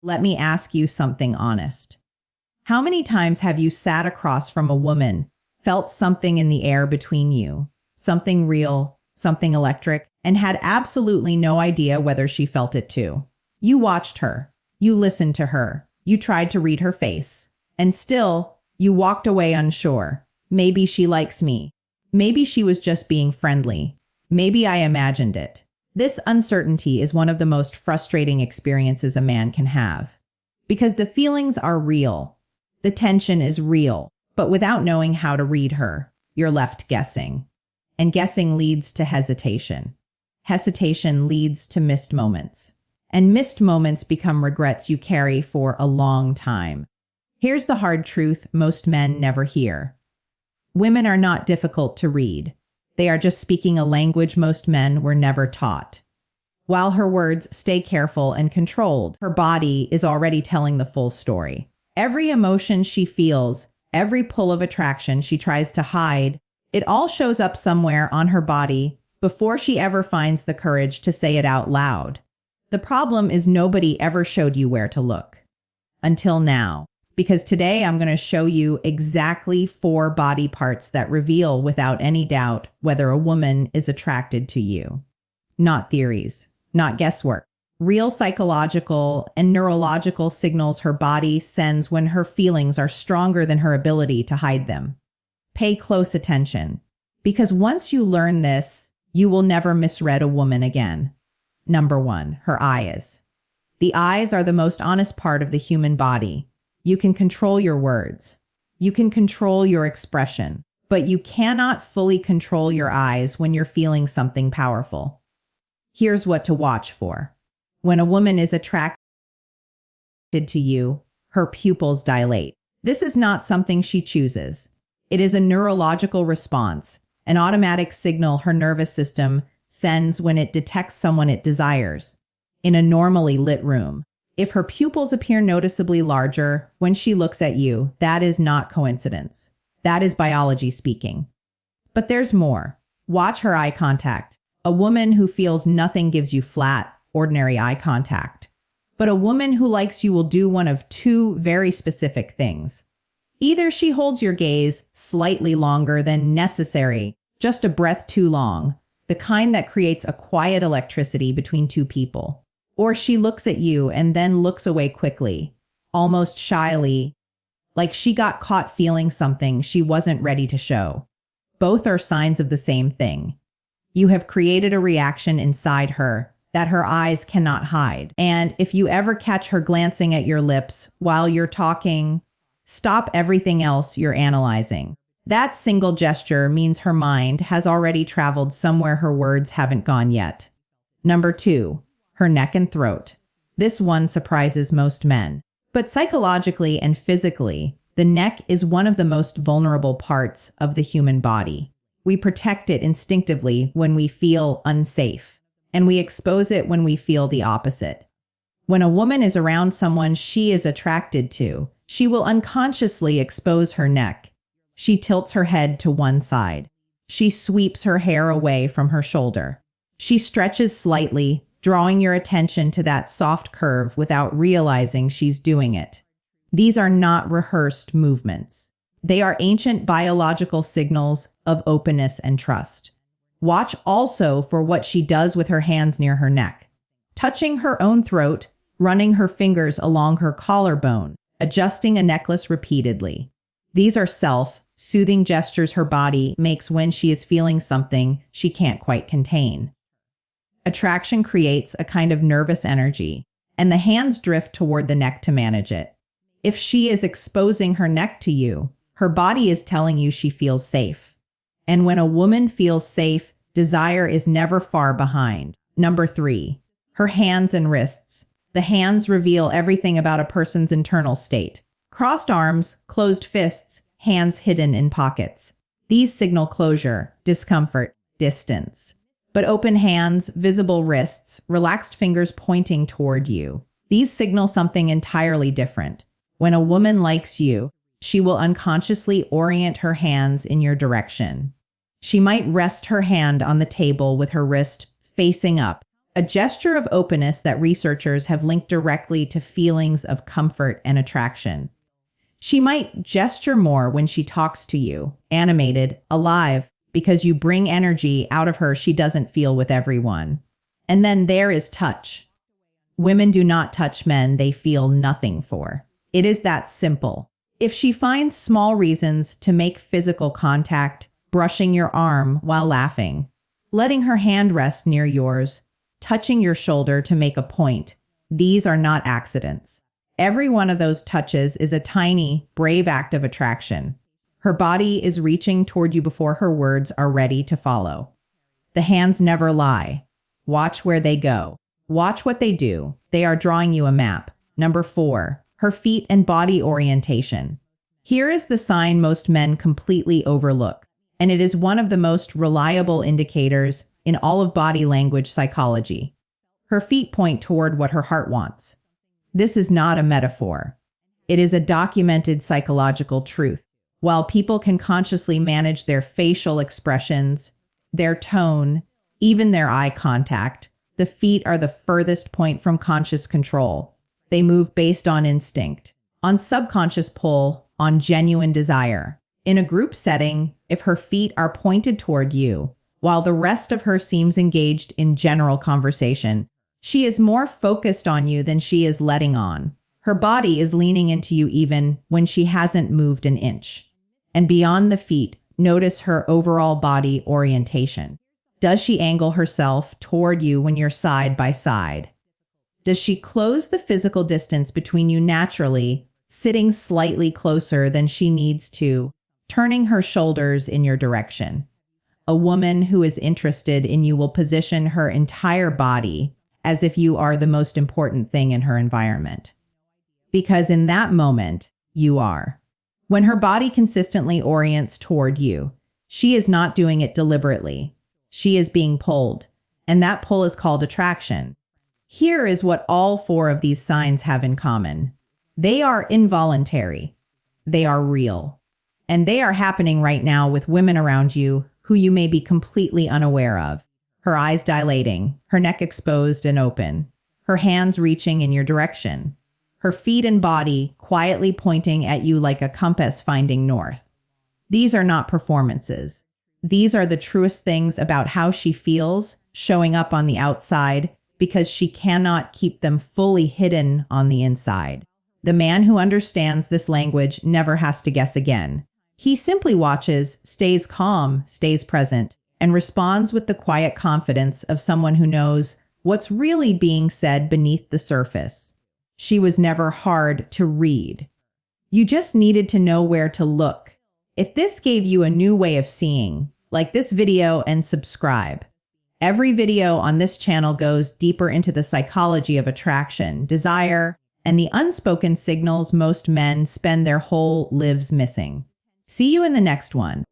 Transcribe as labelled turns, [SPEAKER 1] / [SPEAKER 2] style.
[SPEAKER 1] Let me ask you something honest. How many times have you sat across from a woman, felt something in the air between you, something real, something electric, and had absolutely no idea whether she felt it too? You watched her, you listened to her, you tried to read her face, and still, you walked away unsure. Maybe she likes me. Maybe she was just being friendly. Maybe I imagined it. This uncertainty is one of the most frustrating experiences a man can have. Because the feelings are real. The tension is real. But without knowing how to read her, you're left guessing. And guessing leads to hesitation. Hesitation leads to missed moments. And missed moments become regrets you carry for a long time. Here's the hard truth most men never hear. Women are not difficult to read. They are just speaking a language most men were never taught. While her words stay careful and controlled, her body is already telling the full story. Every emotion she feels, every pull of attraction she tries to hide, it all shows up somewhere on her body before she ever finds the courage to say it out loud. The problem is nobody ever showed you where to look. Until now. Because today I'm going to show you exactly 4 body parts that reveal without any doubt whether a woman is attracted to you. Not theories, not guesswork. Real psychological and neurological signals her body sends when her feelings are stronger than her ability to hide them. Pay close attention, because once you learn this, you will never misread a woman again. Number 1, her eyes. The eyes are the most honest part of the human body. You can control your words. You can control your expression, but you cannot fully control your eyes when you're feeling something powerful. Here's what to watch for. When a woman is attracted to you, her pupils dilate. This is not something she chooses. It is a neurological response, an automatic signal her nervous system sends when it detects someone it desires. In a normally lit room, if her pupils appear noticeably larger when she looks at you, that is not coincidence. That is biology speaking. But there's more. Watch her eye contact. A woman who feels nothing gives you flat, ordinary eye contact. But a woman who likes you will do one of 2 very specific things. Either she holds your gaze slightly longer than necessary, just a breath too long, the kind that creates a quiet electricity between 2 people. Or she looks at you and then looks away quickly, almost shyly, like she got caught feeling something she wasn't ready to show. Both are signs of the same thing. You have created a reaction inside her that her eyes cannot hide. And if you ever catch her glancing at your lips while you're talking, stop everything else you're analyzing. That single gesture means her mind has already traveled somewhere her words haven't gone yet. Number 2. Her neck and throat. This one surprises most men. But psychologically and physically, the neck is one of the most vulnerable parts of the human body. We protect it instinctively when we feel unsafe, and we expose it when we feel the opposite. When a woman is around someone she is attracted to, she will unconsciously expose her neck. She tilts her head to one side. She sweeps her hair away from her shoulder. She stretches slightly, drawing your attention to that soft curve without realizing she's doing it. These are not rehearsed movements. They are ancient biological signals of openness and trust. Watch also for what she does with her hands near her neck, touching her own throat, running her fingers along her collarbone, adjusting a necklace repeatedly. These are self-soothing gestures her body makes when she is feeling something she can't quite contain. Attraction creates a kind of nervous energy, and the hands drift toward the neck to manage it. If she is exposing her neck to you, her body is telling you she feels safe. And when a woman feels safe, desire is never far behind. Number 3. Her hands and wrists. The hands reveal everything about a person's internal state. Crossed arms, closed fists, hands hidden in pockets. These signal closure, discomfort, distance. But open hands, visible wrists, relaxed fingers pointing toward you. These signal something entirely different. When a woman likes you, she will unconsciously orient her hands in your direction. She might rest her hand on the table with her wrist facing up, a gesture of openness that researchers have linked directly to feelings of comfort and attraction. She might gesture more when she talks to you, animated, alive, because you bring energy out of her she doesn't feel with everyone. And then there is touch. Women do not touch men they feel nothing for. It is that simple. If she finds small reasons to make physical contact, brushing your arm while laughing, letting her hand rest near yours, touching your shoulder to make a point, these are not accidents. Every one of those touches is a tiny, brave act of attraction. Her body is reaching toward you before her words are ready to follow. The hands never lie. Watch where they go. Watch what they do. They are drawing you a map. Number 4, her feet and body orientation. Here is the sign most men completely overlook, and it is one of the most reliable indicators in all of body language psychology. Her feet point toward what her heart wants. This is not a metaphor. It is a documented psychological truth. While people can consciously manage their facial expressions, their tone, even their eye contact, the feet are the furthest point from conscious control. They move based on instinct, on subconscious pull, on genuine desire. In a group setting, if her feet are pointed toward you, while the rest of her seems engaged in general conversation, she is more focused on you than she is letting on. Her body is leaning into you even when she hasn't moved an inch. And beyond the feet, notice her overall body orientation. Does she angle herself toward you when you're side by side? Does she close the physical distance between you naturally, sitting slightly closer than she needs to, turning her shoulders in your direction? A woman who is interested in you will position her entire body as if you are the most important thing in her environment. Because in that moment, you are. When her body consistently orients toward you, she is not doing it deliberately. She is being pulled, and that pull is called attraction. Here is what all 4 of these signs have in common. They are involuntary. They are real. And they are happening right now with women around you who you may be completely unaware of. Her eyes dilating, her neck exposed and open, her hands reaching in your direction, her feet and body quietly pointing at you like a compass finding north. These are not performances. These are the truest things about how she feels showing up on the outside because she cannot keep them fully hidden on the inside. The man who understands this language never has to guess again. He simply watches, stays calm, stays present, and responds with the quiet confidence of someone who knows what's really being said beneath the surface. She was never hard to read. You just needed to know where to look. If this gave you a new way of seeing, like this video and subscribe. Every video on this channel goes deeper into the psychology of attraction, desire, and the unspoken signals most men spend their whole lives missing. See you in the next one.